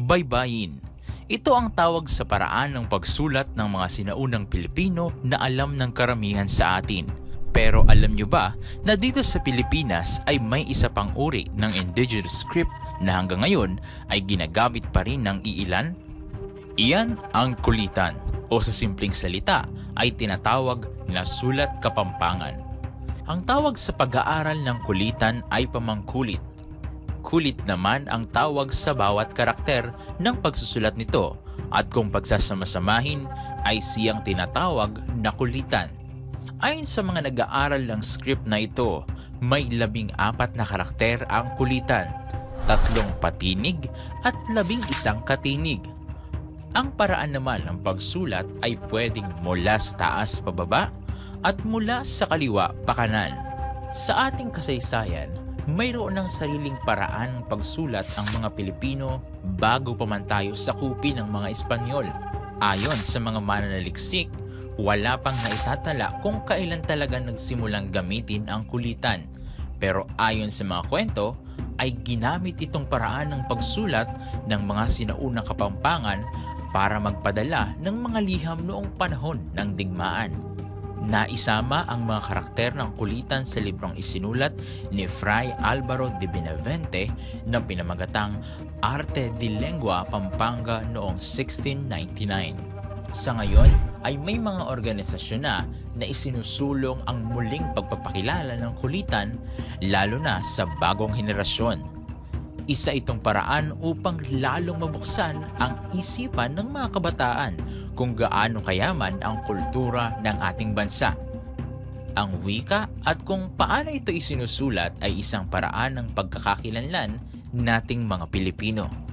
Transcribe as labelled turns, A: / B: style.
A: Baybayin. Ito ang tawag sa paraan ng pagsulat ng mga sinaunang Pilipino na alam ng karamihan sa atin. Pero alam nyo ba na dito sa Pilipinas ay may isa pang uri ng indigenous script na hanggang ngayon ay ginagamit pa rin ng iilan? Iyan ang kulitan o sa simpleng salita ay tinatawag na sulat kapampangan. Ang tawag sa pag-aaral ng kulitan ay pamangkulit. Kulit naman ang tawag sa bawat karakter ng pagsusulat nito at kung pagsasamasamahin ay siyang tinatawag na kulitan. Ayon sa mga nag-aaral ng script na ito, may 14 na karakter ang kulitan, 3 patinig at 11 katinig. Ang paraan naman ng pagsulat ay pwedeng mula sa taas pababa at mula sa kaliwa pa kanan. Sa ating kasaysayan, mayroon ng sariling paraan ng pagsulat ang mga Pilipino bago pa man tayo sakupin ng mga Espanyol. Ayon sa mga mananaliksik, wala pang naitatala kung kailan talaga nagsimulang gamitin ang kulitan. Pero ayon sa mga kwento, ay ginamit itong paraan ng pagsulat ng mga sinaunang kapampangan para magpadala ng mga liham noong panahon ng digmaan. Naisama ang mga karakter ng kulitan sa librong isinulat ni Fray Alvaro de Benavente na pinamagatang Arte de Lengua Pampanga noong 1699. Sa ngayon ay may mga organisasyon na isinusulong ang muling pagpapakilala ng kulitan lalo na sa bagong henerasyon. Isa itong paraan upang lalong mabuksan ang isipan ng mga kabataan kung gaano kayaman ang kultura ng ating bansa. Ang wika at kung paano ito isinusulat ay isang paraan ng pagkakakilanlan nating mga Pilipino.